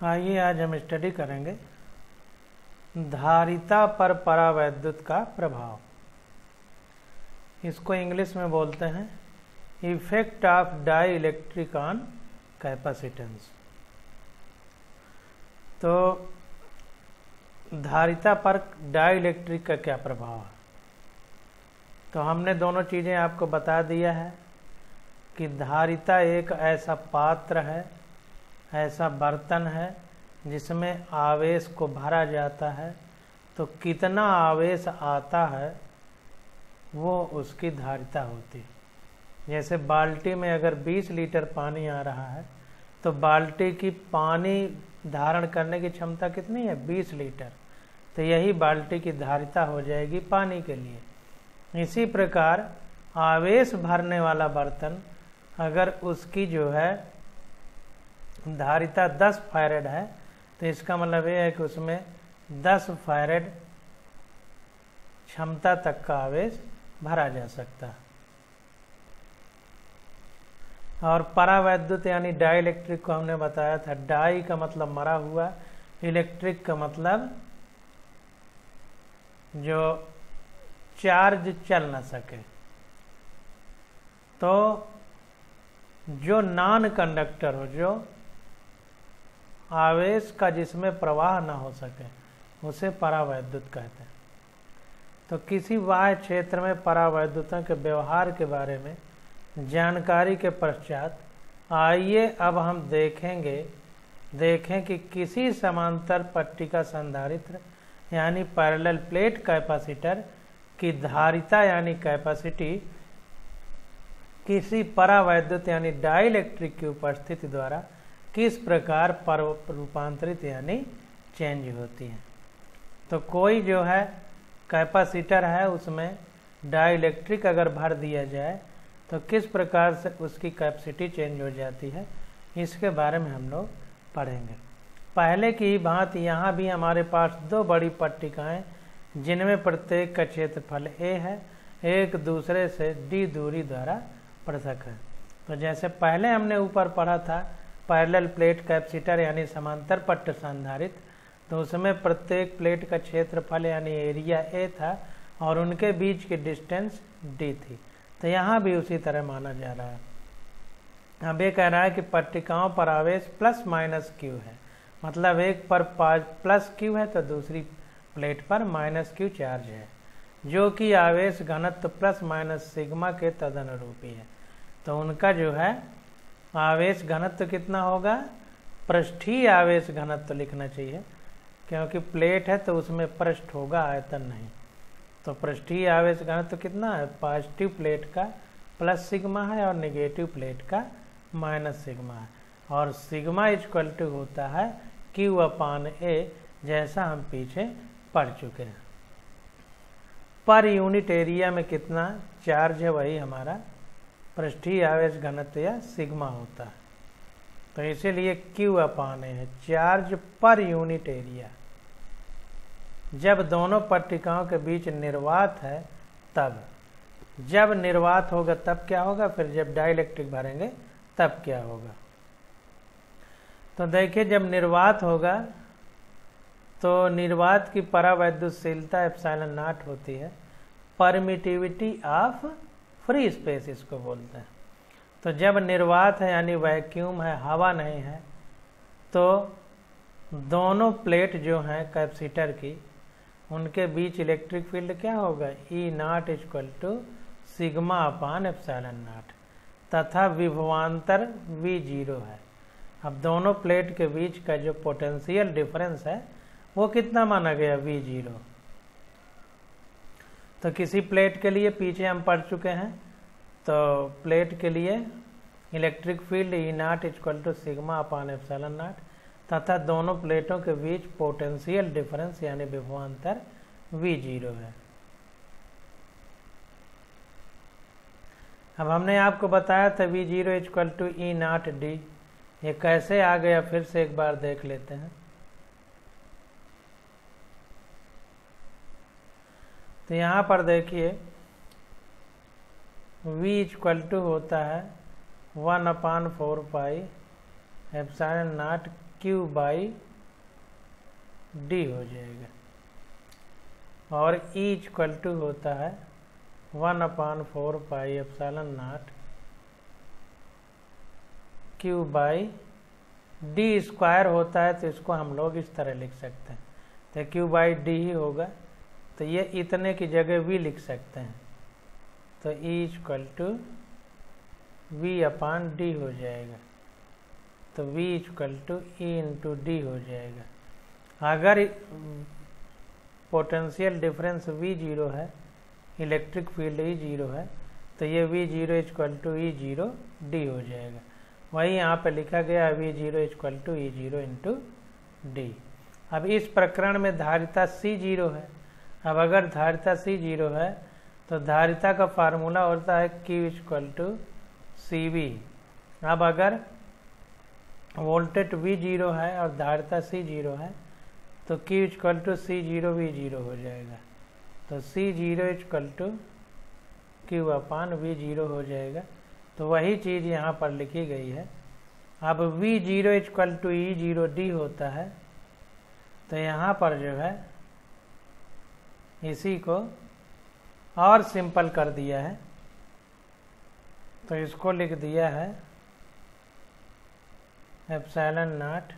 आइए आज हम स्टडी करेंगे धारिता पर परावैद्युत का प्रभाव। इसको इंग्लिश में बोलते हैं effect of dielectric on capacitance. तो धारिता पर डाई इलेक्ट्रिक का क्या प्रभाव है, तो हमने दोनों चीज़ें आपको बता दिया है कि धारिता एक ऐसा पात्र है, ऐसा बर्तन है जिसमें आवेश को भरा जाता है। तो कितना आवेश आता है वो उसकी धारिता होती है। जैसे बाल्टी में अगर 20 लीटर पानी आ रहा है तो बाल्टी की पानी धारण करने की क्षमता कितनी है, 20 लीटर। तो यही बाल्टी की धारिता हो जाएगी पानी के लिए। इसी प्रकार आवेश भरने वाला बर्तन अगर उसकी जो है धारिता 10 फैरेड है तो इसका मतलब ये है कि उसमें 10 फैरेड क्षमता तक का आवेश भरा जा सकता है। और परावैद्युत यानी डाई इलेक्ट्रिक को हमने बताया था, डाई का मतलब मरा हुआ, इलेक्ट्रिक का मतलब जो चार्ज चल न सके। तो जो नॉन कंडक्टर हो, जो आवेश का जिसमें प्रवाह ना हो सके, उसे परावैद्युत कहते हैं। तो किसी बाह्य क्षेत्र में परावैद्युतों के व्यवहार के बारे में जानकारी के पश्चात आइए अब हम देखें कि किसी समांतर पट्टिका संधारित्र यानी पैरेलल प्लेट कैपेसिटर की धारिता यानी कैपेसिटी किसी परावैद्युत यानी डाई इलेक्ट्रिक की उपस्थिति द्वारा किस प्रकार रूपांतरित यानी चेंज होती है। तो कोई जो है कैपेसिटर है उसमें डाई इलेक्ट्रिक अगर भर दिया जाए तो किस प्रकार से उसकी कैपेसिटी चेंज हो जाती है, इसके बारे में हम लोग पढ़ेंगे। पहले की भांति यहाँ भी हमारे पास दो बड़ी पट्टिकाएं जिनमें प्रत्येक का क्षेत्रफल a है, एक दूसरे से d दूरी द्वारा पृथक है। तो जैसे पहले हमने ऊपर पढ़ा था पैरेलल प्लेट कैपेसिटर यानी समांतर पट्ट संधारित्र, तो उसमें प्रत्येक प्लेट का क्षेत्रफल यानी एरिया a था और उनके बीच की डिस्टेंस d थी। तो यहाँ भी उसी तरह माना जा रहा है। अब ये कह रहा है कि पट्टिकाओं पर आवेश प्लस माइनस q है, मतलब एक पर प्लस q है तो दूसरी प्लेट पर माइनस q चार्ज है, जो कि आवेश घनत्व प्लस माइनस सिग्मा के तदनुरूपी है। तो उनका जो है आवेश घनत्व कितना होगा, पृष्ठीय आवेश घनत्व लिखना चाहिए, क्योंकि प्लेट है तो उसमें पृष्ठ होगा, आयतन नहीं। तो पृष्ठीय आवेश घनत्व कितना है, पॉजिटिव प्लेट का प्लस सिग्मा है और नेगेटिव प्लेट का माइनस सिग्मा है। और सिग्मा इक्वल टू होता है Q/A, जैसा हम पीछे पढ़ चुके हैं। पर यूनिट एरिया में कितना चार्ज है वही हमारा पृष्ठीय आवेश घनत्व या सिग्मा होता है। तो इसीलिए Q/A है, चार्ज पर यूनिट एरिया। जब दोनों पट्टिकाओं के बीच निर्वात है तब, जब निर्वात होगा तब क्या होगा, फिर जब डाई इलेक्ट्रिक भरेंगे तब क्या होगा। तो देखिए जब निर्वात होगा तो निर्वात की परावैद्युतशीलता ε0 होती है, परमिटिविटी ऑफ फ्री स्पेस इसको बोलते हैं। तो जब निर्वात है यानी वैक्यूम है, हवा नहीं है, तो दोनों प्लेट जो हैं कैपेसिटर की उनके बीच इलेक्ट्रिक फील्ड क्या होगा, E0 = σ/ε0 तथा विभवांतर V0 है। अब दोनों प्लेट के बीच का जो पोटेंशियल डिफरेंस है वो कितना माना गया, V0। तो किसी प्लेट के लिए पीछे हम पढ़ चुके हैं, तो प्लेट के लिए इलेक्ट्रिक फील्ड E0 = σ/ε0 तथा दोनों प्लेटों के बीच पोटेंशियल डिफरेंस यानी विभवांतर V0 है। अब हमने आपको बताया था V0 = E0d, ये कैसे आ गया फिर से एक बार देख लेते हैं। तो यहाँ पर देखिए V = होता है 1/4 पाई ε0 Q बाई डी हो जाएगा, और E इक्वल टू होता है 1/4 pi epsilon not Q by D square होता है, तो इसको हम लोग इस तरह लिख सकते हैं, तो Q बाई डी ही होगा, तो ये इतने की जगह V लिख सकते हैं, तो E इक्वल टू V/D हो जाएगा, तो V equal to E into D हो जाएगा। अगर पोटेंशियल डिफरेंस V0 है, इलेक्ट्रिक फील्ड E0 है, तो ये V0 इक्वल टू E0D हो जाएगा। वही यहाँ पे लिखा गया V0 equal to E0 into D. अब इस प्रकरण में धारिता C0 है। अब अगर धारिता C0 है तो धारिता का फार्मूला होता है Q इक्वल टू CV। अब अगर वोल्टेज V0 है और धारिता C0 है तो Q equal to C0 V0 हो जाएगा, तो C0 इक्वल टू Q/V0 हो जाएगा। तो वही चीज़ यहाँ पर लिखी गई है। अब V0 इक्वल टू E0D होता है, तो यहाँ पर जो है इसी को और सिंपल कर दिया है, तो इसको लिख दिया है epsilon naught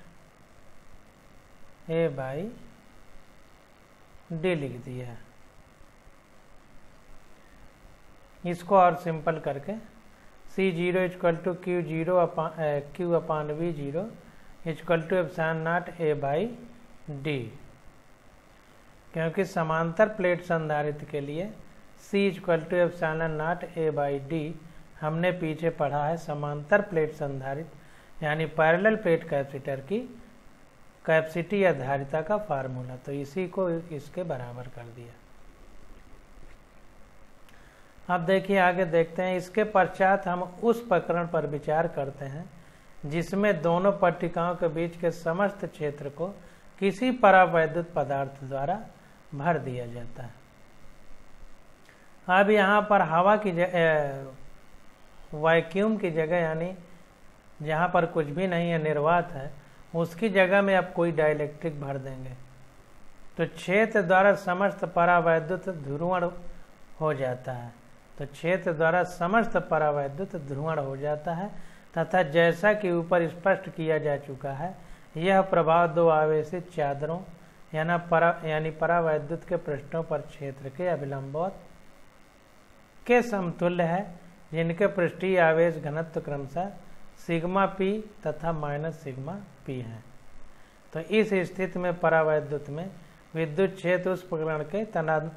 A by D लिख दिया है। इसको और सिंपल करके C0 equal to Q/V0 equal to epsilon naught A by D, क्योंकि समांतर प्लेट संधारित्र के लिए C equal to epsilon naught A by D हमने पीछे पढ़ा है समांतर प्लेट संधारित्र यानी पैरेलल प्लेट कैपेसिटर की कैपेसिटी या धारिता का फार्मूला, तो इसी को इसके बराबर कर दिया। अब देखिए आगे देखते हैं। इसके पश्चात हम उस प्रकरण पर विचार करते हैं जिसमें दोनों पट्टिकाओं के बीच के समस्त क्षेत्र को किसी परावैद्युत पदार्थ द्वारा भर दिया जाता है। अब यहाँ पर हवा की वैक्यूम की जगह यानी जहाँ पर कुछ भी नहीं है, निर्वात है, उसकी जगह में अब कोई डाइलेक्ट्रिक भर देंगे तो क्षेत्र द्वारा समस्त परावैद्युत ध्रुवण हो जाता है। तो क्षेत्र द्वारा समस्त परावैद्युत ध्रुवण हो जाता है तथा जैसा कि ऊपर स्पष्ट किया जा चुका है, यह प्रभाव दो आवेशित चादरों यानी परावैद्युत के पृष्ठों पर क्षेत्र के अभिलंबवत के समतुल्य है, जिनके पृष्ठीय आवेश घनत्व क्रमशः सिग्मा P तथा माइनस सिग्मा P है। तो इस स्थिति में परावैद्युत में विद्युत क्षेत्र उस प्रकरण के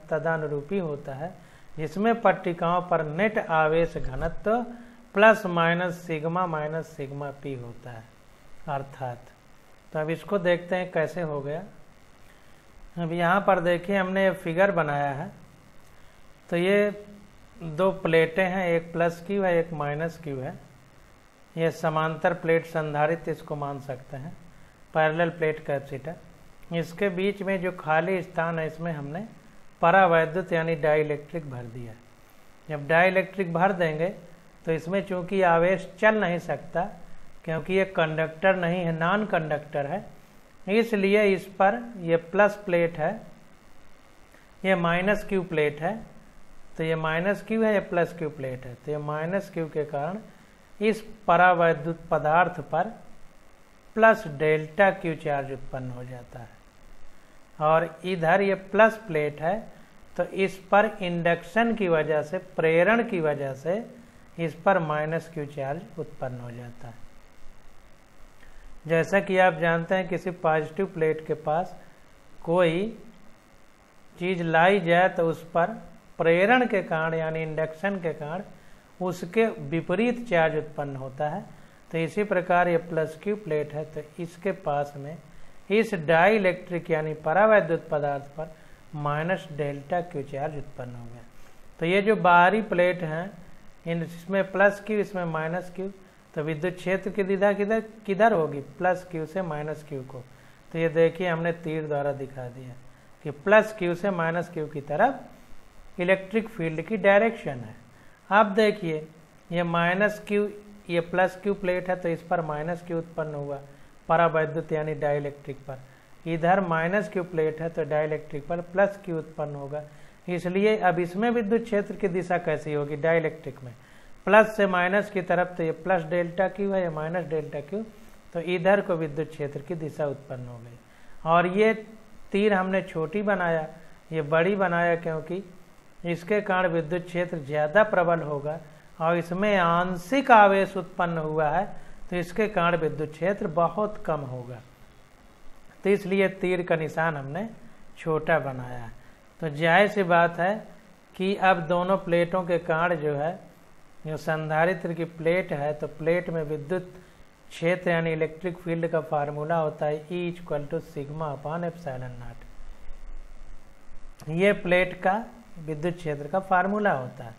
तदानुरूपी होता है जिसमें पट्टिकाओं पर नेट आवेश घनत्व प्लस माइनस सिग्मा P होता है अर्थात। तो अब इसको देखते हैं कैसे हो गया। अब यहाँ पर देखिए हमने फिगर बनाया है, तो ये दो प्लेटें हैं, एक प्लस क्यू है एक माइनस क्यू है। ये समांतर प्लेट संधारित्र इसको मान सकते हैं, पैरेलल प्लेट कैपेसिटर। इसके बीच में जो खाली स्थान है इसमें हमने परावैद्युत यानी डाइलेक्ट्रिक भर दिया। जब डाइलेक्ट्रिक भर देंगे तो इसमें चूंकि आवेश चल नहीं सकता क्योंकि ये कंडक्टर नहीं है, नॉन कंडक्टर है, इसलिए इस पर ये प्लस प्लेट है, ये माइनस क्यू प्लेट है। तो ये माइनस क्यू है, ये प्लस क्यू प्लेट है, तो ये माइनस क्यू के कारण इस परावैद्युत पदार्थ पर प्लस डेल्टा क्यू चार्ज उत्पन्न हो जाता है। और इधर ये प्लस प्लेट है, तो इस पर इंडक्शन की वजह से, प्रेरण की वजह से इस पर माइनस क्यू चार्ज उत्पन्न हो जाता है। जैसा कि आप जानते हैं किसी पॉजिटिव प्लेट के पास कोई चीज लाई जाए तो उस पर प्रेरण के कारण यानी इंडक्शन के कारण उसके विपरीत चार्ज उत्पन्न होता है। तो इसी प्रकार ये प्लस क्यू प्लेट है, तो इसके पास में इस डाइलेक्ट्रिक यानी परावैद्युत पदार्थ पर माइनस डेल्टा क्यू चार्ज उत्पन्न हो गया। तो ये जो बाहरी प्लेट हैं इसमें प्लस क्यू इसमें माइनस क्यू, तो विद्युत क्षेत्र की दिशा किधर होगी, प्लस क्यू से माइनस क्यू को। तो ये देखिए हमने तीर द्वारा दिखा दिया कि प्लस क्यू से माइनस क्यू की तरफ इलेक्ट्रिक फील्ड की डायरेक्शन है। अब देखिए ये माइनस क्यू, ये प्लस क्यू प्लेट है तो इस पर माइनस क्यू उत्पन्न हुआ, परावैद्युत यानी डाइलेक्ट्रिक पर, इधर माइनस क्यू प्लेट है तो डाइलेक्ट्रिक पर प्लस क्यू उत्पन्न होगा। इसलिए अब इसमें विद्युत क्षेत्र की दिशा कैसी होगी, डाइलेक्ट्रिक में प्लस से माइनस की तरफ, तो ये प्लस डेल्टा क्यू है, या माइनस डेल्टा क्यू, तो इधर को विद्युत क्षेत्र की दिशा उत्पन्न हो गई। और ये तीर हमने छोटी बनाया, ये बड़ी बनाया क्योंकि इसके कारण विद्युत क्षेत्र ज़्यादा प्रबल होगा और इसमें आंशिक आवेश उत्पन्न हुआ है, तो इसके कारण विद्युत क्षेत्र बहुत कम होगा, तो इसलिए तीर का निशान हमने छोटा बनाया है। तो जाहिर सी बात है कि अब दोनों प्लेटों के कारण जो है, जो संधारित्र की प्लेट है, तो प्लेट में विद्युत क्षेत्र यानी इलेक्ट्रिक फील्ड का फार्मूला होता है E = σ/ε0। ये प्लेट का विद्युत क्षेत्र का फार्मूला होता है।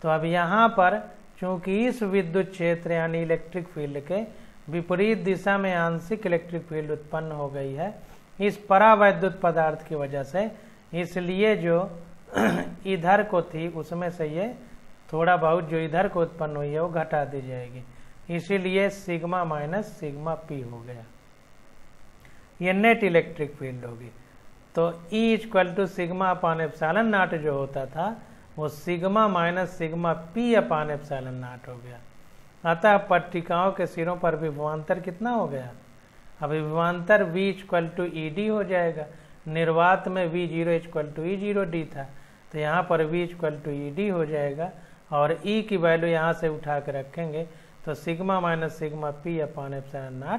तो अब यहाँ पर चूंकि इस विद्युत क्षेत्र यानी इलेक्ट्रिक फील्ड के विपरीत दिशा में आंशिक इलेक्ट्रिक फील्ड उत्पन्न हो गई है इस परावैद्युत पदार्थ की वजह से, इसलिए जो इधर को थी उसमें से ये थोड़ा बहुत जो इधर को उत्पन्न हुई है वो घटा दी जाएगी, इसीलिए सिग्मा माइनस सिग्मा पी हो गया। ये नेट इलेक्ट्रिक फील्ड होगी। तो E = σ/ε0 जो होता था वो सिग्मा माइनस सिग्मा p/ε0 हो गया। अतः पट्टिकाओं के सिरों पर विभवांतर कितना हो गया, अब विभवांतर V = ED हो जाएगा। निर्वात में V0 = E0D था, तो यहाँ पर V = ED हो जाएगा और E की वैल्यू यहाँ से उठा के रखेंगे तो sigma minus sigma p/ε0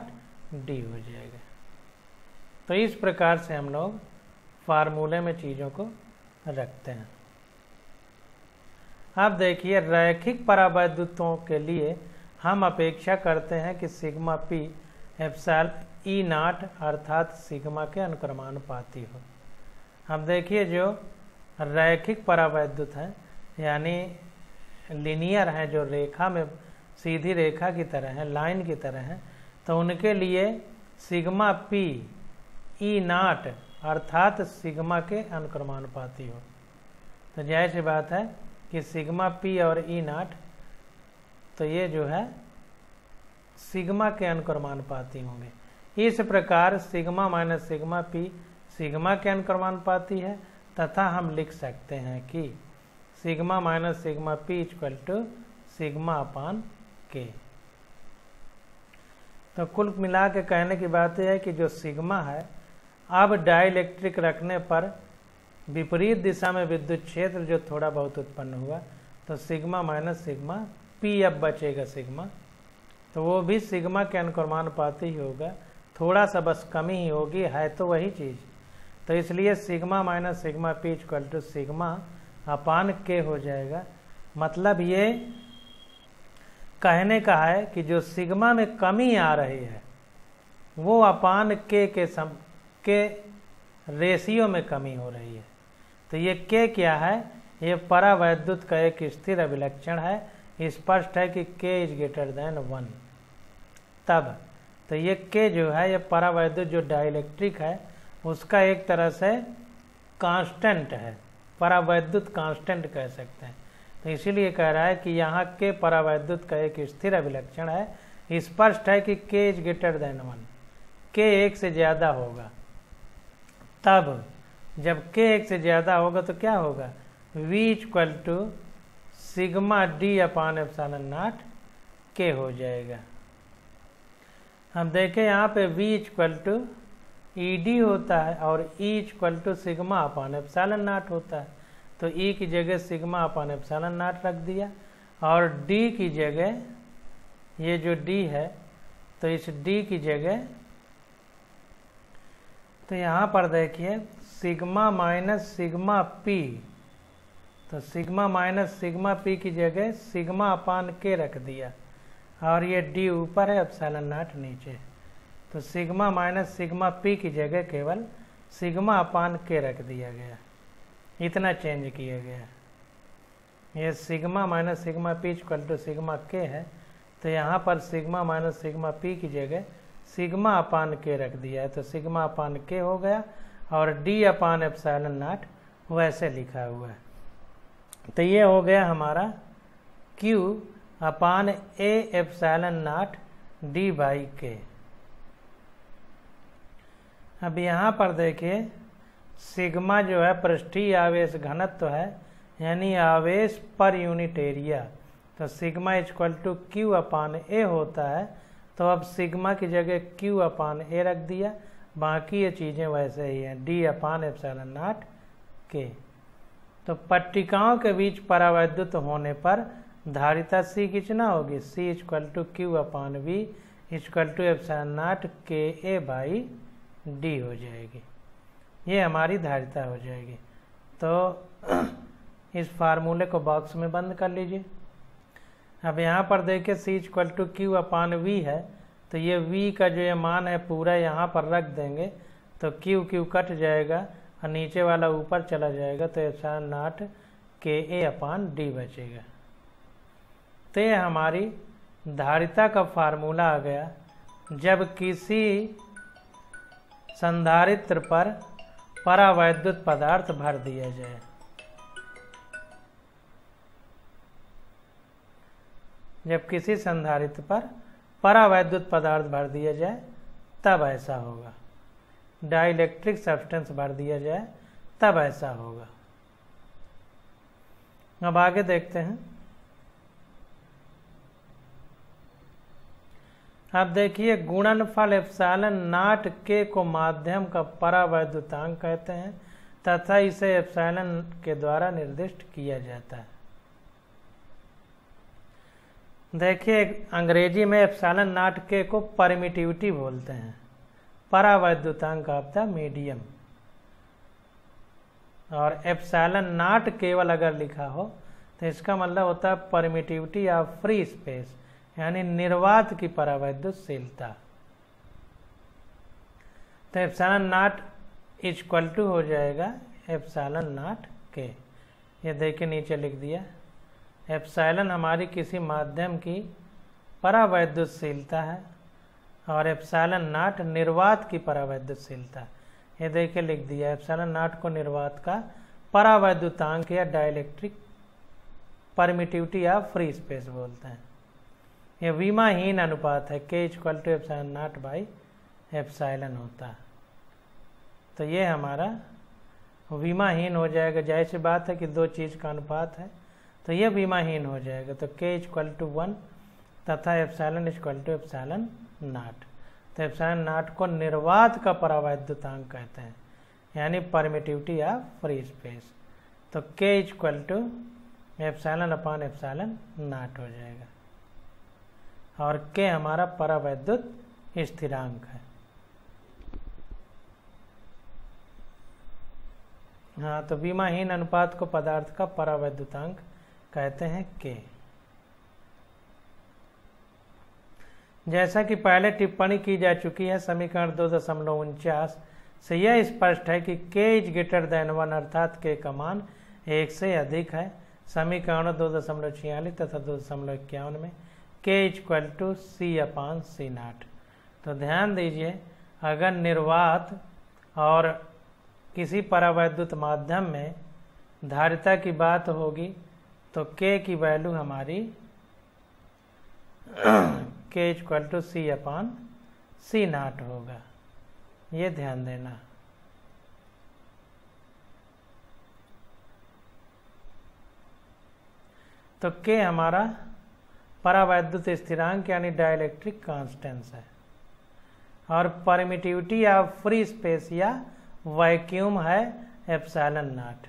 D हो जाएगा। तो इस प्रकार से हम लोग फार्मूले में चीज़ों को रखते हैं। अब देखिए रैखिक परावैद्युतों के लिए हम अपेक्षा करते हैं कि सिग्मा p एप्सिलॉन E0 अर्थात सिग्मा के अनुक्रमानुपाती हो। अब देखिए जो रैखिक परावैद्युत हैं यानी लीनियर हैं, जो रेखा में सीधी रेखा की तरह है, लाइन की तरह है, तो उनके लिए सिग्मा p E0 अर्थात सिग्मा के अनुक्रमानुपाती हो। तो जाहिर सी बात है कि सिग्मा p और E0 तो ये जो है सिग्मा के अनुक्रमानुपाती होंगे। इस प्रकार sigma minus sigma p sigma के अनुक्रमानुपाती है तथा हम लिख सकते हैं कि sigma minus sigma p = σ/K। तो कुल मिला के कहने की बात यह है कि जो सिग्मा है, अब डाइलेक्ट्रिक रखने पर विपरीत दिशा में विद्युत क्षेत्र जो थोड़ा बहुत उत्पन्न हुआ, तो सिग्मा माइनस सिग्मा p अब बचेगा सिग्मा, तो वो भी सिग्मा के अनुक्रमानुपाती ही होगा, थोड़ा सा बस कमी ही होगी, है तो वही चीज़। तो इसलिए sigma minus sigma p = σ/K हो जाएगा। मतलब ये कहने का है कि जो सिग्मा में कमी आ रही है वो अपान के रेशियो में कमी हो रही है। तो ये K क्या है, ये परावैद्युत का एक स्थिर अभिलक्षण है। स्पष्ट है कि K > 1 तब तो ये K जो है ये परावैद्युत जो डाइलेक्ट्रिक है उसका एक तरह से कांस्टेंट है, परावैद्युत कांस्टेंट कह सकते हैं। तो इसीलिए कह रहा है कि यहाँ K परावैद्युत का एक स्थिर अभिलक्षण है। स्पष्ट है कि K > 1, K 1 से ज़्यादा होगा। तब जब K 1 से ज़्यादा होगा तो क्या होगा, V = सिग्मा D/ε0 K हो जाएगा। हम देखें यहाँ पे V = ED होता है और E = σ/ε0 होता है, तो E की जगह σ/ε0 रख दिया और D की जगह ये जो D है तो इस D की जगह तो यहाँ पर देखिए सिग्मा माइनस सिग्मा p, तो सिग्मा माइनस सिग्मा p की जगह σ/K रख दिया और ये D ऊपर है ε0 नीचे, तो सिग्मा माइनस सिग्मा p की जगह केवल σ/K रख दिया गया, इतना चेंज किया गया। ये sigma minus sigma p = σ/K है, तो यहाँ पर सिग्मा माइनस सिग्मा p की जगह σ/K रख दिया है, तो σ/K हो गया और D/ε0 वैसे लिखा हुआ है। तो ये हो गया हमारा Q/A ε0 D/K। अब यहाँ पर देखिए सिग्मा जो है पृष्ठीय आवेश घनत्व है, यानी आवेश पर यूनिट एरिया। तो सिग्मा इक्वल टू क्यू अपान ए होता है। तो अब सिग्मा की जगह क्यू अपान ए रख दिया, बाकी ये चीज़ें वैसे ही हैं, डी अपान एप्सिलॉन नॉट के। तो पट्टिकाओं के बीच परावैद्युत होने पर धारिता सी कितना होगी, C equal to Q upon V equal to epsilon not K A by D हो जाएगी। ये हमारी धारिता हो जाएगी। तो इस फार्मूले को बॉक्स में बंद कर लीजिए। अब यहाँ पर देखिए C equal to Q upon V है, तो ये वी का जो ये मान है पूरा यहाँ पर रख देंगे, तो क्यू क्यू कट जाएगा और नीचे वाला ऊपर चला जाएगा, तो epsilon not K A upon D बचेगा। तो ये हमारी धारिता का फार्मूला आ गया जब किसी संधारित्र पर परावैद्युत पदार्थ भर दिया जाए। जब किसी संधारित्र पर परावैद्युत पदार्थ भर दिया जाए तब ऐसा होगा। डाइलेक्ट्रिक सब्सटेंस भर दिया जाए तब ऐसा होगा। अब आगे देखते हैं। अब देखिए गुणनफल एप्सिलॉन नॉट के को माध्यम का परावैद्युतांक कहते हैं तथा इसे एप्सिलॉन के द्वारा निर्दिष्ट किया जाता है। देखिए अंग्रेजी में एप्सिलॉन नॉट के को परमिटिविटी बोलते हैं, परावैद्युतांक ऑफ द मीडियम। और एप्सिलॉन नॉट केवल अगर लिखा हो तो इसका मतलब होता है परमिटिविटी ऑफ फ्री स्पेस, यानी निर्वात की परावैद्युतशीलता। तो एप्सिलॉन नॉट इक्वल टू हो जाएगा एप्सिलॉन नॉट के। ये देखिए नीचे लिख दिया। एप्सिलॉन हमारी किसी माध्यम की परावैद्युतशीलता है और एप्सिलॉन नॉट निर्वात की परावैद्युतशीलता। ये देखिए लिख दिया, एप्सिलॉन नॉट को निर्वात का परावैद्युतांक या dielectric permittivity of free space बोलते हैं। ये विमाहीन अनुपात है, K equal to epsilon naught by epsilon होता है। तो ये हमारा विमाहीन हो जाएगा। जाहिर सी बात है कि दो चीज़ का अनुपात है, तो ये विमाहीन हो जाएगा। तो के इक्वल टू 1 तथा epsilon equal to epsilon naught. तो एप्सिलॉन नॉट को निर्वात का परावैद्युतांक कहते हैं, यानी परमिटिविटी ऑफ फ्री स्पेस। तो K equal to epsilon upon epsilon naught हो जाएगा। और के हमारा परावैद्युत स्थिरांक है। हाँ, तो विमाहीन अनुपात को पदार्थ का परावैद्युतांक कहते हैं के। जैसा कि पहले टिप्पणी की जा चुकी है, समीकरण 2.49 से यह स्पष्ट है कि के इज ग्रेटर देन 1 अर्थात के का मान 1 से अधिक है। समीकरण 2.46 तथा 2.51 में K equal to C upon C naught. तो ध्यान दीजिए, अगर निर्वात और किसी परावैद्युत माध्यम में धारिता की बात होगी तो के की वैल्यू हमारी K equal to C upon C naught होगा। ये ध्यान देना। तो के हमारा परावैद्युत स्थिरांक यानी डाइलेक्ट्रिक कांस्टेंस है और परमिटिविटी ऑफ फ्री स्पेस या वैक्यूम है एप्सिलॉन नॉट।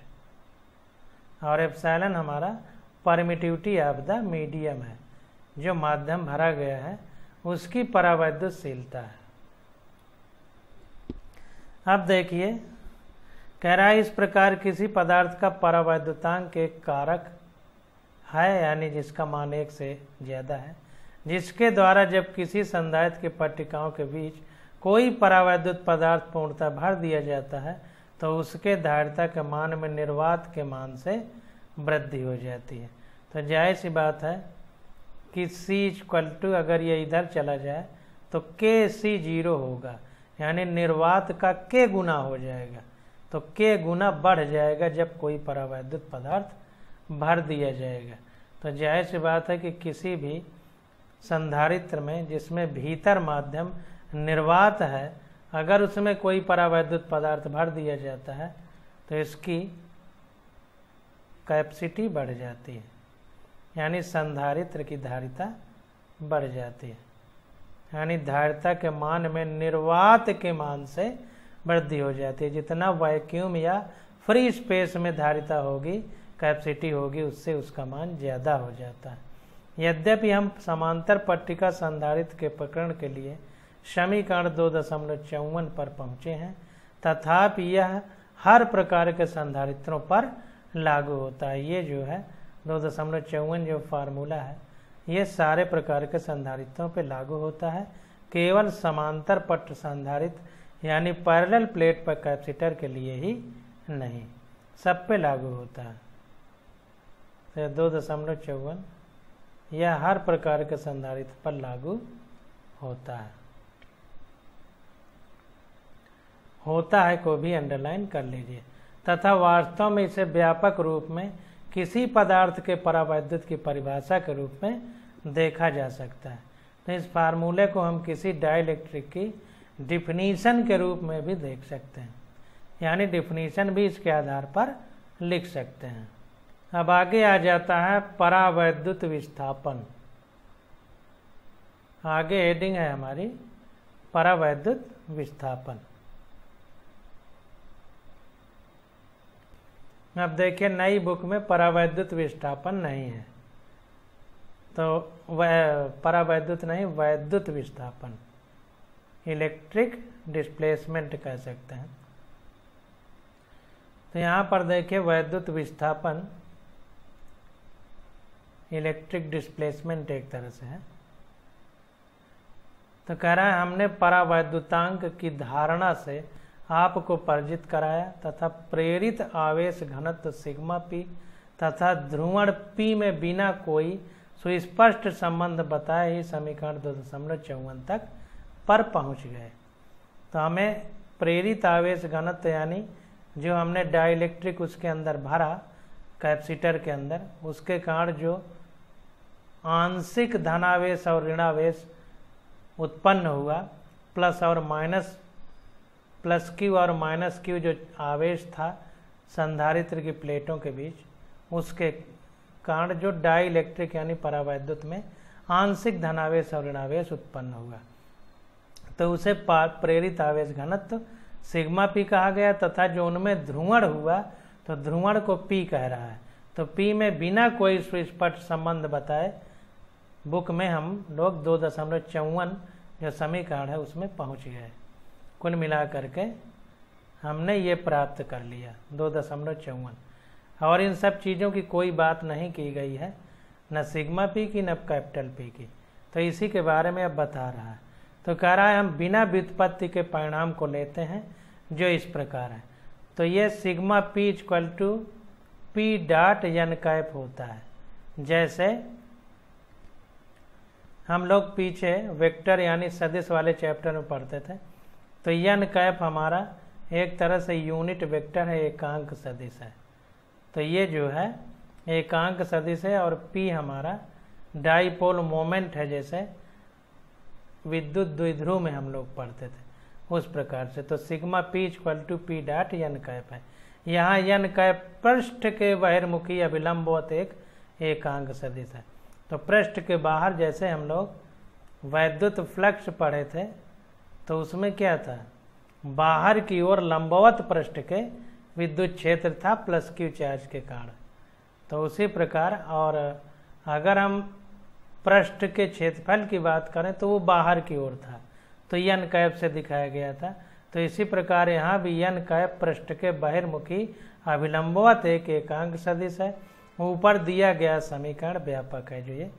और एप्सिलॉन हमारा परमिटिविटी ऑफ द मीडियम है, जो माध्यम भरा गया है उसकी परावैद्युतशीलता है। अब देखिए, कह रहा है इस प्रकार किसी पदार्थ का परावैद्युतांक एक कारक है, यानी जिसका मान 1 से ज़्यादा है, जिसके द्वारा जब किसी संधारित्र के पट्टिकाओं के बीच कोई परावैद्युत पदार्थ पूर्णतः भर दिया जाता है तो उसके धारिता के मान में निर्वात के मान से वृद्धि हो जाती है। तो जाहिर सी बात है कि सी इक्वल टू अगर ये इधर चला जाए तो के सी 0 होगा, यानी निर्वात का के गुना हो जाएगा। तो के गुना बढ़ जाएगा जब कोई परावैद्युत पदार्थ भर दिया जाएगा। तो जाहिर सी बात है कि किसी भी संधारित्र में जिसमें भीतर माध्यम निर्वात है अगर उसमें कोई परावैद्युत पदार्थ भर दिया जाता है तो इसकी कैपेसिटी बढ़ जाती है, यानी संधारित्र की धारिता बढ़ जाती है, यानी धारिता के मान में निर्वात के मान से वृद्धि हो जाती है। जितना वैक्यूम या फ्री स्पेस में धारिता होगी, कैपेसिटी होगी, उससे उसका मान ज़्यादा हो जाता है। यद्यपि हम समांतर पट्टिका संधारित्र के प्रकरण के लिए समीकरण 2.54 पर पहुँचे हैं, तथापि यह हर प्रकार के संधारित्रों पर लागू होता है। ये जो है 2.54 जो फार्मूला है, ये सारे प्रकार के संधारित्रों पे लागू होता है, केवल समांतर पट्ट संधारित्र यानी पैरेलल प्लेट पर कैपेसिटर के लिए ही नहीं, सब पे लागू होता है। तो 2.54 यह हर प्रकार के संधारित्र पर लागू होता है को भी अंडरलाइन कर लीजिए। तथा वास्तव में इसे व्यापक रूप में किसी पदार्थ के परावैद्युत की परिभाषा के रूप में देखा जा सकता है। तो इस फार्मूले को हम किसी डाइलेक्ट्रिक की डिफिनीशन के रूप में भी देख सकते हैं, यानी डिफिनीशन भी इसके आधार पर लिख सकते हैं। अब आगे आ जाता है परावैद्युत विस्थापन। आगे हेडिंग है हमारी परावैद्युत विस्थापन। अब देखिए नई बुक में परावैद्युत विस्थापन नहीं है, तो वह परावैद्युत नहीं, वैद्युत विस्थापन, इलेक्ट्रिक डिस्प्लेसमेंट कह सकते हैं। तो यहाँ पर देखिए वैद्युत विस्थापन, इलेक्ट्रिक डिस्प्लेसमेंट एक तरह से है। तो कह रहा है हमने परावैद्युतांक की धारणा से आपको परिचित कराया तथा प्रेरित आवेश घनत्व सिग्मा पी तथा ध्रुवण पी में बिना कोई सुस्पष्ट संबंध बताए ही समीकरण 2.54 तक पर पहुंच गए। तो हमें प्रेरित आवेश घनत्व यानी जो हमने डाइलेक्ट्रिक उसके अंदर भरा कैपेसिटर के अंदर, उसके कारण जो आंशिक धनावेश और ऋणावेश उत्पन्न हुआ, प्लस और माइनस, प्लस क्यू और माइनस क्यू जो आवेश था संधारित्र की प्लेटों के बीच, उसके कारण जो डाइलेक्ट्रिक यानी परावैद्युत में आंशिक धनावेश और ऋणावेश उत्पन्न हुआ, तो उसे प्रेरित आवेश घनत्व सिग्मा पी कहा गया। तथा जो उनमें ध्रुवण हुआ तो ध्रुवण को पी कह रहा है। तो पी में बिना कोई सुस्पष्ट संबंध बताए बुक में हम लोग 2.54 जो समीकरण है उसमें पहुंच गए। कुल मिला करके हमने ये प्राप्त कर लिया 2.54, और इन सब चीज़ों की कोई बात नहीं की गई है, न सिग्मा पी की न कैपिटल पी की। तो इसी के बारे में अब बता रहा है। तो कह रहा है हम बिना व्युत्पत्ति के परिणाम को लेते हैं जो इस प्रकार है। तो ये sigma P equal to P dot N cap होता है। जैसे हम लोग पीछे वेक्टर यानी सदिश वाले चैप्टर में पढ़ते थे, तो एन कैप हमारा एक तरह से यूनिट वेक्टर है, एकांक सदिश है। तो ये जो है एकांक सदिश है, और पी हमारा डाइपोल मोमेंट है, जैसे विद्युत द्विध्रुव में हम लोग पढ़ते थे उस प्रकार से। तो sigma P equal to P dot N cap है। यहाँ एन कैप पृष्ठ के बहिर्मुखी अभिलंबवत एक एकांक सदिश है। तो पृष्ठ के बाहर जैसे हम लोग वैद्युत फ्लक्स पढ़े थे, तो उसमें क्या था, बाहर की ओर लंबवत पृष्ठ के विद्युत क्षेत्र था प्लस क्यू चार्ज के कारण। तो उसी प्रकार, और अगर हम पृष्ठ के क्षेत्रफल की बात करें तो वो बाहर की ओर था, तो एन कैप से दिखाया गया था। तो इसी प्रकार यहाँ भी एन कैप पृष्ठ के बहिर्मुखी अभिलंबवत एक एकांक सदिश है। ऊपर दिया गया समीकरण व्यापक है, जो ये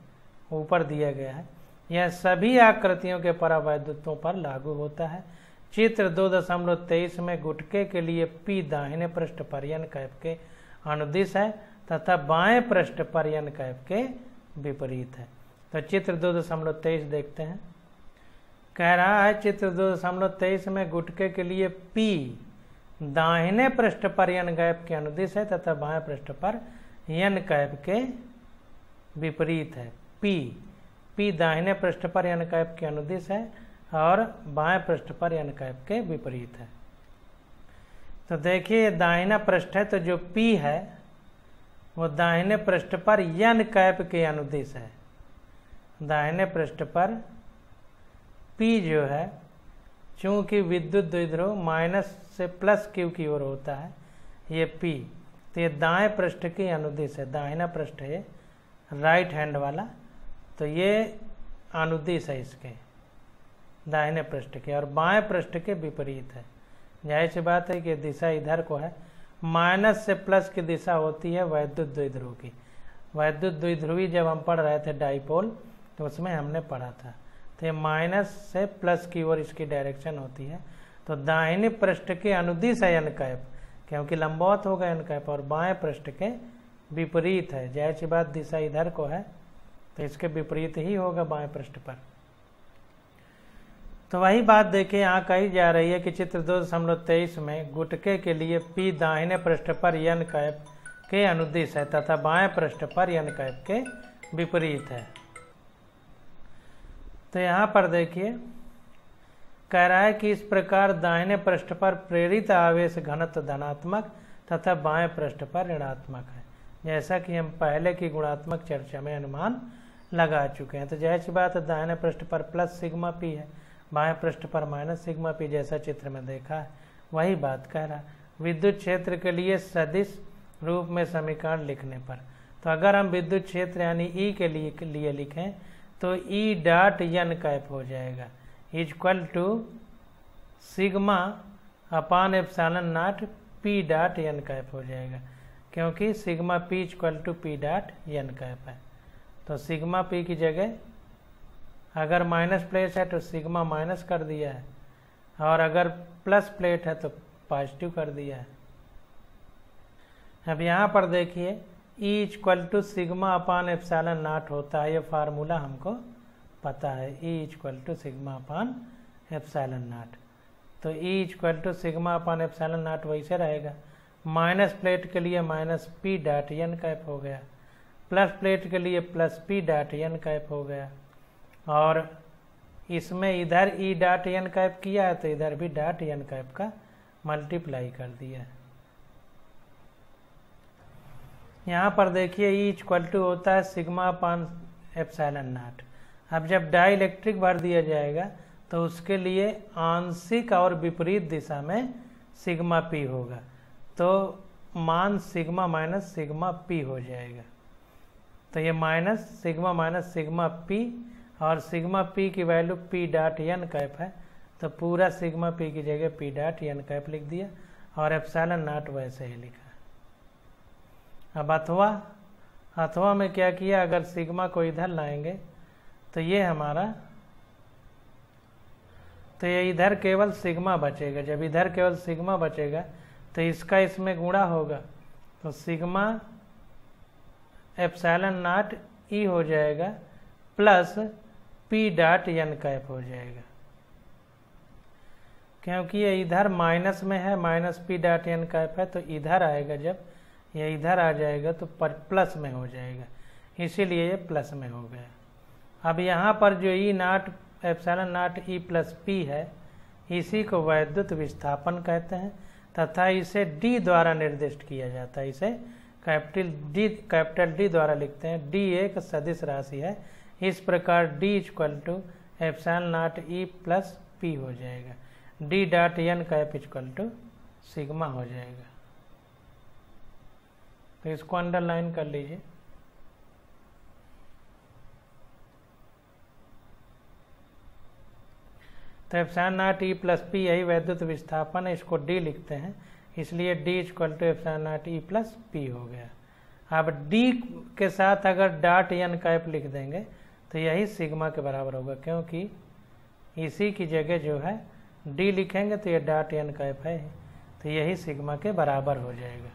ऊपर दिया गया है, यह सभी आकृतियों के परावैद्युतों पर लागू होता है। चित्र 2.23 में गुटके के लिए पी दाहिने पृष्ठ पर एन कैप के अनुदिश है तथा बाएं पृष्ठ पर एन कैप के विपरीत है। तो चित्र 2.23 देखते हैं। कह रहा है चित्र 2.23 में गुटके के लिए पी दाहिने पृष्ठ पर एन कैप के अनुदिश है तथा बाएं पृष्ठ पर एन कैप के विपरीत है। पी दाहिने पृष्ठ पर एन कैप के अनुदिश है और बाएं पृष्ठ पर n कैप के विपरीत है। तो देखिए दाहिना पृष्ठ है तो जो P है वो दाहिने पृष्ठ पर n कैप के अनुदिश है। दाहिने पृष्ठ पर P जो है, चूंकि विद्युत द्विध्रुव माइनस से प्लस Q की ओर होता है, ये P, तो ये दाएं पृष्ठ की अनुदिश है। दाहिना पृष्ठ है राइट हैंड वाला, तो ये अनुदिश है इसके दाहिने पृष्ठ के, और बाएं पृष्ठ के विपरीत है। जाहिर सी बात है कि दिशा इधर को है। माइनस से प्लस की दिशा होती है वैद्युत द्विध्रुव की। वैद्युत द्विध्रुवी जब हम पढ़ रहे थे डाइपोल, तो उसमें हमने पढ़ा था। तो ये माइनस से प्लस की ओर इसकी डायरेक्शन होती है। तो दाहिने पृष्ठ के अनुदिश है n कैप, क्योंकि लंबवत होगा n कैप, और बाएं पृष्ठ के विपरीत है। जाहिर सी बात दिशा इधर को है तो इसके विपरीत ही होगा बाएं पृष्ठ पर। तो वही बात देखिए यहाँ कही जा रही है कि चित्र 2.23 में गुटके के लिए P दाहिने पृष्ठ पर n कैप के अनुदिश है तथा बाएं पृष्ठ पर n कैप के विपरीत है। तो यहाँ पर देखिए कह रहा है कि इस प्रकार दाहिने पृष्ठ पर प्रेरित आवेश घनत्व धनात्मक तथा बाएं पृष्ठ पर ऋणात्मक है, जैसा कि हम पहले की गुणात्मक चर्चा में अनुमान लगा चुके हैं। तो जाहिर सी बात है दाहिने पृष्ठ पर प्लस सिग्मा P है, बाएं पृष्ठ पर माइनस सिग्मा P, जैसा चित्र में देखा है वही बात कह रहा। विद्युत क्षेत्र के लिए सदिश रूप में समीकरण लिखने पर, तो अगर हम विद्युत क्षेत्र यानी E के लिए लिखें तो E डॉट n कैप हो जाएगा equal to sigma upon epsilon naught P dot n cap हो जाएगा, क्योंकि sigma P equal to P dot n cap है। तो सिग्मा P की जगह अगर माइनस प्लेट है तो सिग्मा माइनस कर दिया है, और अगर प्लस प्लेट है तो पॉजिटिव कर दिया है। अब यहाँ पर देखिए E equal to sigma upon epsilon naught होता है, ये फार्मूला हमको पता है, E equal to sigma upon epsilon naught. तो E equal to sigma upon epsilon naught वैसे रहेगा। माइनस प्लेट के लिए minus P dot n cap हो गया, प्लस प्लेट के लिए plus P dot n cap हो गया, और इसमें इधर E डॉट n कैप किया है तो इधर भी डॉट n कैप का मल्टीप्लाई कर दिया है। यहाँ पर देखिए E इक्वल टू होता है सिग्मा अपान एप्सिलॉन नॉट। अब जब डाइलेक्ट्रिक भर दिया जाएगा तो उसके लिए आंशिक और विपरीत दिशा में सिग्मा P होगा, तो मान सिग्मा माइनस सिग्मा P हो जाएगा। तो ये माइनस सिग्मा P, और सिग्मा P की value P dot n cap है, तो पूरा सिग्मा P की जगह P डॉट n कैप लिख दिया, और एप्सिलॉन नॉट वैसे ही लिखा। अब अथवा में क्या किया, अगर सिग्मा को इधर लाएंगे तो ये हमारा, तो ये इधर केवल सिग्मा बचेगा। जब इधर केवल सिग्मा बचेगा तो इसका इसमें गुणा होगा, तो सिग्मा एप्सिलॉन नॉट E हो जाएगा plus P dot n cap हो जाएगा, क्योंकि ये इधर माइनस में है, minus P dot n cap है, तो इधर आएगा, जब ये इधर आ जाएगा तो प्लस में हो जाएगा, इसीलिए ये प्लस में हो गया। अब यहाँ पर जो E not epsilon naught E plus P है, इसी को वैद्युत विस्थापन कहते हैं तथा इसे D द्वारा निर्दिष्ट किया जाता है। इसे कैपिटल D द्वारा लिखते हैं। D एक सदिश राशि है, इस प्रकार D equal to epsilon naught E plus P हो जाएगा। D dot n cap equal to sigma हो जाएगा। तो इसको अंडरलाइन कर लीजिए। तो epsilon naught E plus P यही वैद्युत विस्थापन है, इसको D लिखते हैं, इसलिए D equal to epsilon naught E plus P हो गया। अब D के साथ अगर डॉट n कैप लिख देंगे तो यही सिग्मा के बराबर होगा, क्योंकि इसी की जगह जो है D लिखेंगे तो ये डॉट n कैप है, तो यही सिग्मा के बराबर हो जाएगा।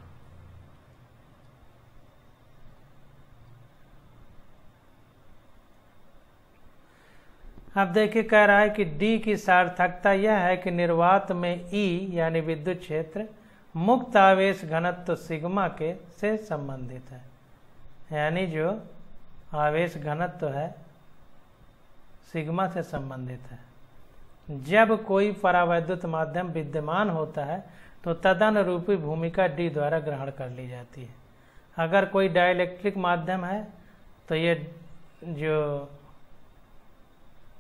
अब देखिए कह रहा है कि D की सार्थकता यह है कि निर्वात में E यानी विद्युत क्षेत्र मुक्त आवेश घनत्व सिग्मा के से संबंधित है, यानी जो आवेश घनत्व है सिग्मा से संबंधित है। जब कोई परावैद्युत माध्यम विद्यमान होता है तो तदनुरूपी भूमिका डी द्वारा ग्रहण कर ली जाती है। अगर कोई डाइलेक्ट्रिक माध्यम है तो ये जो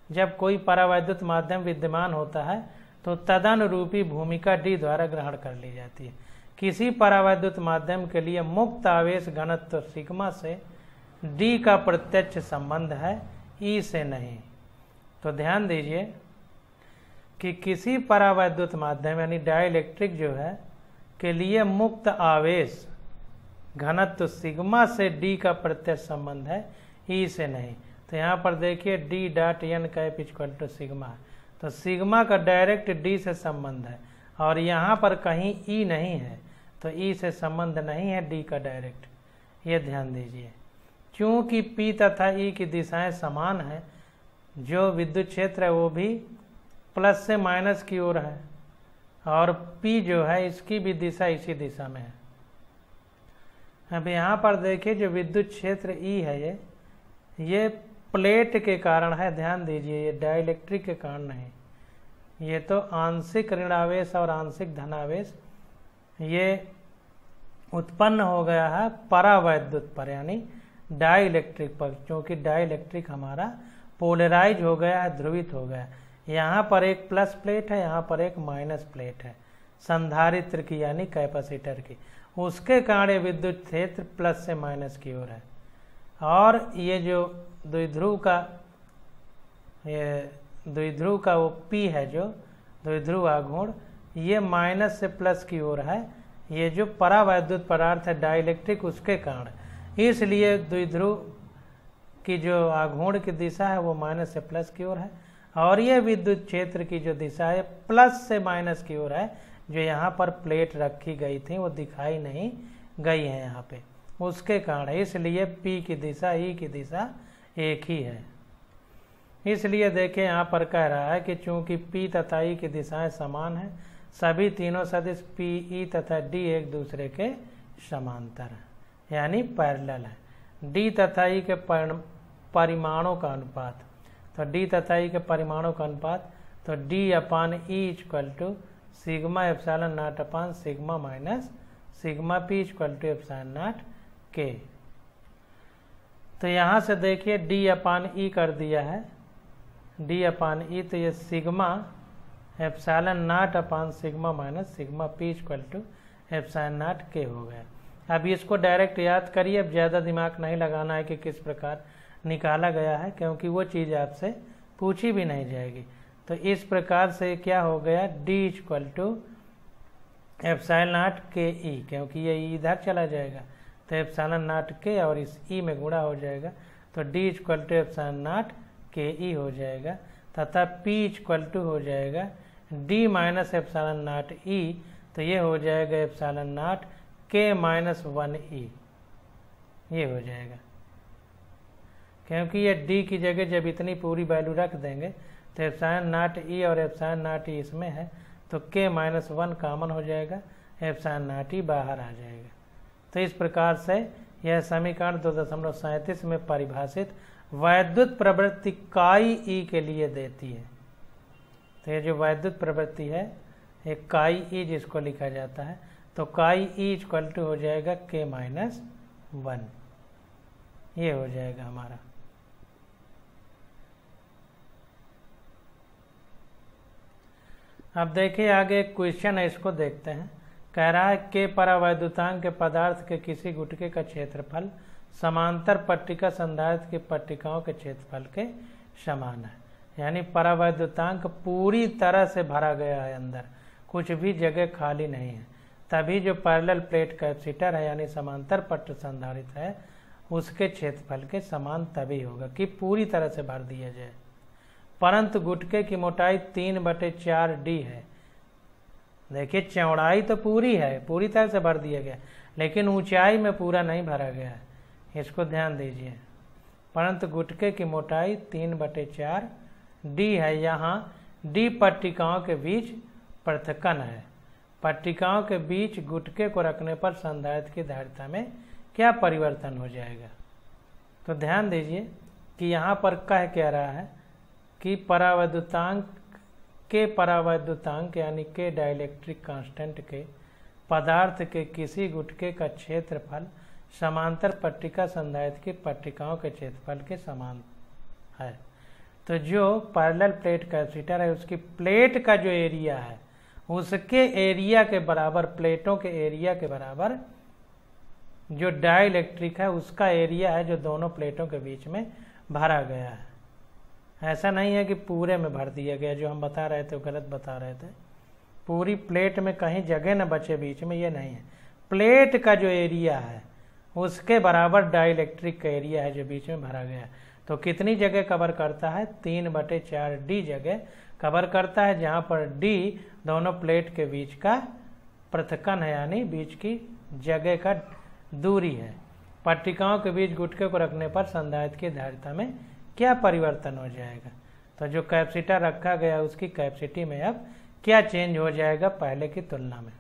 जब कोई परावैद्युत माध्यम विद्यमान होता है तो तदनुरूपी भूमिका डी द्वारा ग्रहण कर ली जाती है। किसी परावैद्युत माध्यम के लिए मुक्त आवेश घनत्व सिग्मा से डी का प्रत्यक्ष संबंध है, ई से नहीं। तो ध्यान दीजिए कि किसी परावैद्युत माध्यम यानी डाइलेक्ट्रिक जो है के लिए मुक्त आवेश घनत्व सिग्मा से डी का प्रत्यक्ष संबंध है, ई से नहीं। तो यहाँ पर देखिए D dot N cap equal to sigma, तो सिग्मा का डायरेक्ट डी से संबंध है और यहाँ पर कहीं ई नहीं है, तो ई से संबंध नहीं है डी का डायरेक्ट, ये ध्यान दीजिए। चूँकि पी तथा ई की दिशाएं समान हैं, जो विद्युत क्षेत्र है वो भी प्लस से माइनस की ओर है और पी जो है इसकी भी दिशा इसी दिशा में है। अब यहाँ पर देखिए जो विद्युत क्षेत्र ई है ये प्लेट के कारण है, ध्यान दीजिए, ये डाइलेक्ट्रिक के कारण नहीं। ये तो आंशिक ऋणावेश और आंशिक धनावेश ये उत्पन्न हो गया है परावैद्युत पर यानी डाइलेक्ट्रिक पर, क्योंकि डाइलेक्ट्रिक हमारा पोलराइज हो गया है, ध्रुवित हो गया है। यहाँ पर एक प्लस प्लेट है, यहाँ पर एक माइनस प्लेट है संधारित्र की यानी कैपेसिटर की, उसके कारण विद्युत क्षेत्र प्लस से माइनस की ओर है। और ये जो द्विध्रुव का वो पी है जो द्विध्रुव आघूर्ण, ये माइनस से प्लस की ओर है, ये जो परावैद्युत पदार्थ है डाइलेक्ट्रिक उसके कारण, इसलिए द्विध्रुव की जो आघूर्ण की दिशा है वो माइनस से प्लस की ओर है और ये विद्युत क्षेत्र की जो दिशा है प्लस से माइनस की ओर है। जो यहाँ पर प्लेट रखी गई थी वो दिखाई नहीं गई है यहाँ पे, उसके कारण, इसलिए P की दिशा ई की दिशा एक ही है। इसलिए देखें यहाँ पर कह रहा है कि चूंकि P तथा ई की दिशाएं समान हैं, सभी तीनों सदिश P, E तथा D एक दूसरे के समांतर हैं यानी पैरेलल है। D तथा E के परिमाणों का अनुपात, तो D तथा E के परिमाणों का अनुपात, तो D upon E equal to sigma epsilon naught upon sigma minus sigma P equal to epsilon naught K। तो यहाँ से देखिए D अपान E कर दिया है, D अपान E, तो ये sigma epsilon naught upon sigma minus sigma P equal to epsilon naught K हो गया। अब इसको डायरेक्ट याद करिए, अब ज़्यादा दिमाग नहीं लगाना है कि किस प्रकार निकाला गया है, क्योंकि वो चीज़ आपसे पूछी भी नहीं जाएगी। तो इस प्रकार से क्या हो गया, D equal to epsilon not K E, क्योंकि ये इधर चला जाएगा तो एप्सिलॉन नॉट के और इस ई में गुणा हो जाएगा, तो D equal to epsilon not K E हो जाएगा तथा P इक्वल टू हो जाएगा D माइनस एप्सिलॉन नॉट ई, तो ये हो जाएगा एप्सिलॉन नॉट के माइनस 1E, ये हो जाएगा। क्योंकि ये D की जगह जब इतनी पूरी वैल्यू रख देंगे तो एप्सिलॉन नॉट ई और एप्सिलॉन नॉट ई इसमें है, तो K माइनस 1 कॉमन हो जाएगा, एप्सिलॉन नॉट ई बाहर आ जाएगा। तो इस प्रकार से यह समीकरण 2.37 में परिभाषित वैद्युत प्रवृत्ति काई ई के लिए देती है। तो ये जो वैद्युत प्रवृत्ति है एक काई ई जिसको लिखा जाता है, तो काई ई इक्वल टू हो जाएगा K माइनस 1, ये हो जाएगा हमारा। अब देखिए आगे एक क्वेश्चन है, इसको देखते हैं। कह रहा है के परावैद्युतांक के पदार्थ के किसी गुटके का क्षेत्रफल समांतर पट्टिका संधारित्र की पट्टिकाओं के क्षेत्रफल के समान है, यानी परावैद्युतांक पूरी तरह से भरा गया है, अंदर कुछ भी जगह खाली नहीं है, तभी जो पैरेलल प्लेट कैपेसिटर है यानी समांतर पट्ट संधारित्र है उसके क्षेत्रफल के समान तभी होगा कि पूरी तरह से भर दिया जाए। परंतु गुटके की मोटाई 3/4 D है। देखिए चौड़ाई तो पूरी है, पूरी तरह से भर दिया गया, लेकिन ऊंचाई में पूरा नहीं भरा गया है, इसको ध्यान दीजिए। परंतु गुटके की मोटाई 3/4 D है। यहाँ D पट्टिकाओं के बीच पृथक्कन है। पट्टिकाओं के बीच गुटके को रखने पर संधारित्र की धारिता में क्या परिवर्तन हो जाएगा। तो ध्यान दीजिए कि यहाँ पर कह रहा है कि परावैद्युतांक के परावैद्युतांक यानी के डाइलेक्ट्रिक कांस्टेंट के पदार्थ के किसी गुटके का क्षेत्रफल समांतर पट्टिका संधारित्र की पट्टिकाओं के क्षेत्रफल के समान है। तो जो पैरेलल प्लेट कैपेसिटर है उसकी प्लेट का जो एरिया है उसके एरिया के बराबर, प्लेटों के एरिया के बराबर जो डाइलेक्ट्रिक है उसका एरिया है जो दोनों प्लेटों के बीच में भरा गया है। ऐसा नहीं है कि पूरे में भर दिया गया, जो हम बता रहे थे वो गलत बता रहे थे। पूरी प्लेट में कहीं जगह न बचे बीच में, ये नहीं है। प्लेट का जो एरिया है उसके बराबर डाइलेक्ट्रिक का एरिया है जो बीच में भरा गया है। तो कितनी जगह कवर करता है? 3/4 डी जगह कवर करता है, जहाँ पर डी दोनों प्लेट के बीच का पृथक्कन है, यानी बीच की जगह का दूरी है। पट्टिकाओं के बीच गुटके को रखने पर संधारित्र की धारिता में क्या परिवर्तन हो जाएगा? तो जो कैपेसिटर रखा गया उसकी कैपेसिटी में अब क्या चेंज हो जाएगा पहले की तुलना में?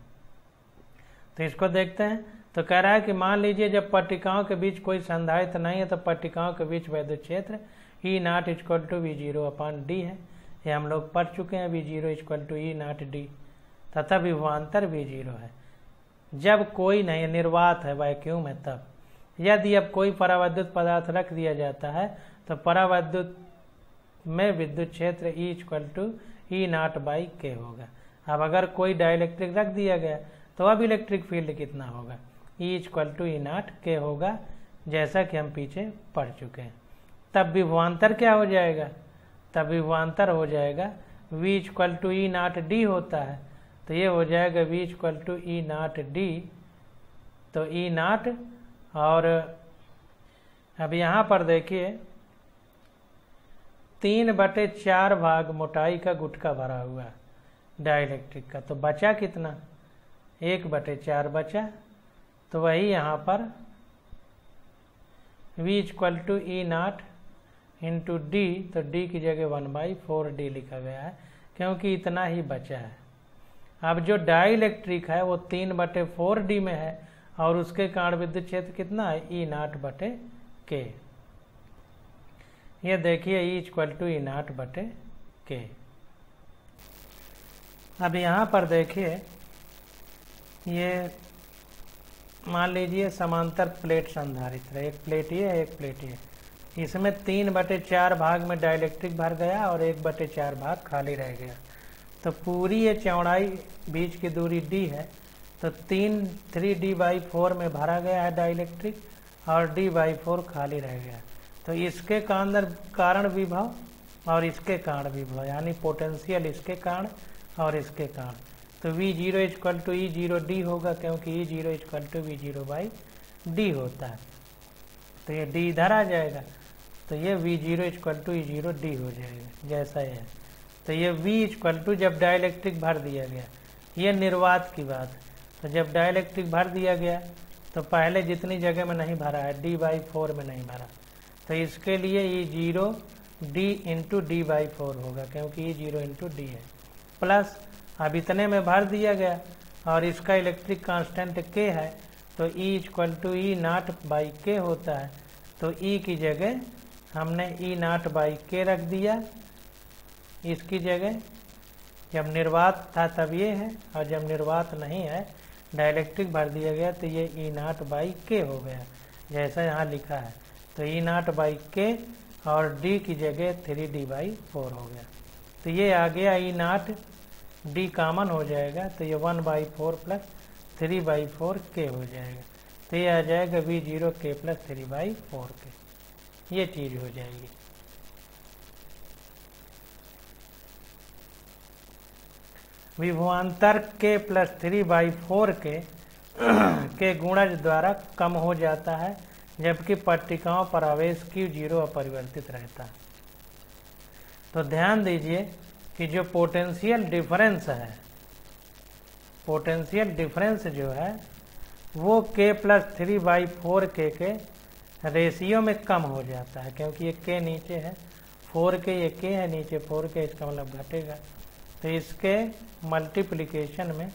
तो इसको देखते हैं। तो कह रहा है कि मान लीजिए जब पट्टिकाओं के बीच कोई संधारित्र नहीं है तो पट्टिकाओं के बीच वैद्युत क्षेत्र E0 = V0/D है। ये हम लोग पढ़ चुके हैं। V0 = E0D तथा विभवांतर V0 है। जब कोई नहीं, निर्वात है, वैक्यूम है, तब यदि अब कोई परावैद्युत पदार्थ रख दिया जाता है तो परावैद्युत में विद्युत क्षेत्र E = E0/K होगा। अब अगर कोई डाइलेक्ट्रिक रख दिया गया तो अब इलेक्ट्रिक फील्ड कितना होगा? E = E0K होगा, जैसा कि हम पीछे पढ़ चुके हैं। तब विभवांतर क्या हो जाएगा? तब विभवांतर हो जाएगा V = E0D होता है, तो ये हो जाएगा V = E0D। तो E0, और अब यहाँ पर देखिए 3/4 भाग मोटाई का गुटका भरा हुआ डाइलेक्ट्रिक का, तो बचा कितना? 1/4 बचा। तो वही यहाँ पर V = E0 × D, तो D की जगह 1/4D लिखा गया है क्योंकि इतना ही बचा है। अब जो डाइलेक्ट्रिक है वो 3/4D में है और उसके कारण विद्युत क्षेत्र कितना है? E0/K। ये देखिए E = E0/K। अब यहाँ पर देखिए, ये मान लीजिए समांतर प्लेट संधारित्र है। एक प्लेट ये है, एक प्लेट ये। इसमें 3/4 भाग में डाइलेक्ट्रिक भर गया और 1/4 भाग खाली रह गया। तो पूरी ये चौड़ाई, बीच की दूरी D है, तो 3D/4 में भरा गया है डाइलेक्ट्रिक और D/4 खाली रह गया। तो इसके कारण विभव और इसके कारण विभव, यानी पोटेंशियल इसके कारण और इसके कारण। तो V0 = E0D होगा क्योंकि E0 = V0/D होता है। तो ये D इधर आ जाएगा, तो ये V0 = E0D हो जाएगा, जैसा ये है। तो ये V जब डाइलेक्ट्रिक भर दिया गया, ये निर्वात की बात है। तो जब डाइलेक्ट्रिक भर दिया गया तो पहले जितनी जगह में नहीं भरा है, D/4 में नहीं भरा, तो इसके लिए E0D × D/4 होगा क्योंकि E0 × D है। प्लस अब इतने में भर दिया गया और इसका इलेक्ट्रिक कांस्टेंट K है, तो E = E0/K होता है। तो E की जगह हमने E0/K रख दिया इसकी जगह। जब निर्वात था तब ये है, और जब निर्वात नहीं है, डाइलेक्ट्रिक भर दिया गया, तो ये E0/K हो गया, जैसा यहाँ लिखा है। तो E0/K और D की जगह 3D/4 हो गया। तो ये आ गया E0D कॉमन हो जाएगा, तो ये 1/4 + 3/4K हो जाएगा। तो ये आ जाएगा V0K + 3/4K, ये चीज़ हो जाएगी। विभवांतर K + 3/4K के गुणज द्वारा कम हो जाता है, जबकि पट्टिकाओं पर आवेश Q0 अपरिवर्तित रहता है। तो ध्यान दीजिए कि जो पोटेंशियल डिफरेंस है, पोटेंशियल डिफरेंस जो है वो K + 3/4K के रेशियो में कम हो जाता है, क्योंकि ये K नीचे है, 4K ये K है नीचे 4K, इसका मतलब घटेगा। तो इसके मल्टीप्लिकेशन में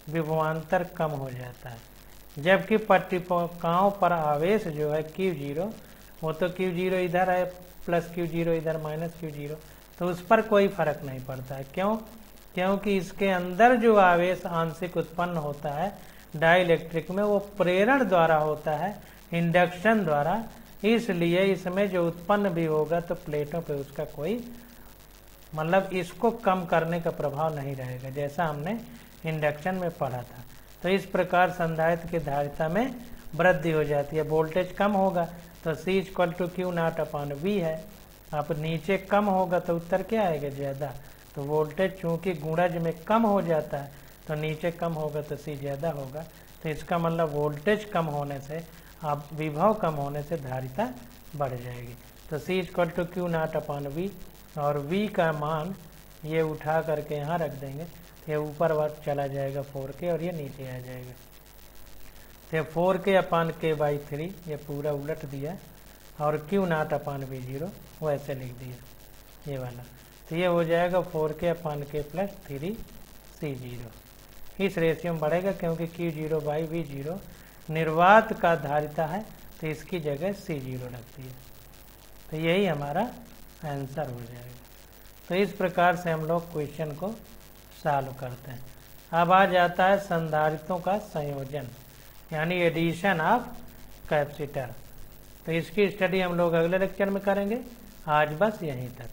विभवांतर कम हो जाता है, जबकि पट्टिकाओं पर आवेश जो है Q0, वो तो Q0 इधर है प्लस Q0 इधर माइनस Q0, तो उस पर कोई फर्क नहीं पड़ता है। क्यों? क्योंकि इसके अंदर जो आवेश आंशिक उत्पन्न होता है डाइलेक्ट्रिक में वो प्रेरण द्वारा होता है, इंडक्शन द्वारा, इसलिए इसमें जो उत्पन्न भी होगा तो प्लेटों पे उसका कोई मतलब इसको कम करने का प्रभाव नहीं रहेगा, जैसा हमने इंडक्शन में पढ़ा था। तो इस प्रकार संधारित्र की धारिता में वृद्धि हो जाती है। वोल्टेज कम होगा तो C = Q0/V है। अब नीचे कम होगा तो उत्तर क्या आएगा? ज़्यादा। तो वोल्टेज चूंकि गुणज में कम हो जाता है तो नीचे कम होगा तो C ज़्यादा होगा। तो इसका मतलब वोल्टेज कम होने से, अब विभव कम होने से धारिता बढ़ जाएगी। तो C = Q0/V और V का मान ये उठा करके यहाँ रख देंगे, तो ये ऊपर बार चला जाएगा 4K और ये नीचे आ जाएगा। तो 4K/K/3 ये पूरा उलट दिया और Q0/V0 वैसे लिख दिया ये वाला। तो ये हो जाएगा 4K/K + 3C0। इस रेशियो में बढ़ेगा क्योंकि Q0/V0 निर्वात का धारिता है, तो इसकी जगह C0 रख दिया। तो यही हमारा आंसर हो जाएगा। तो इस प्रकार से हम लोग क्वेश्चन को सॉल्व करते हैं। अब आ जाता है संधारित्रों का संयोजन, यानी एडिशन ऑफ कैपेसिटर। तो इसकी स्टडी हम लोग अगले लेक्चर में करेंगे। आज बस यहीं तक।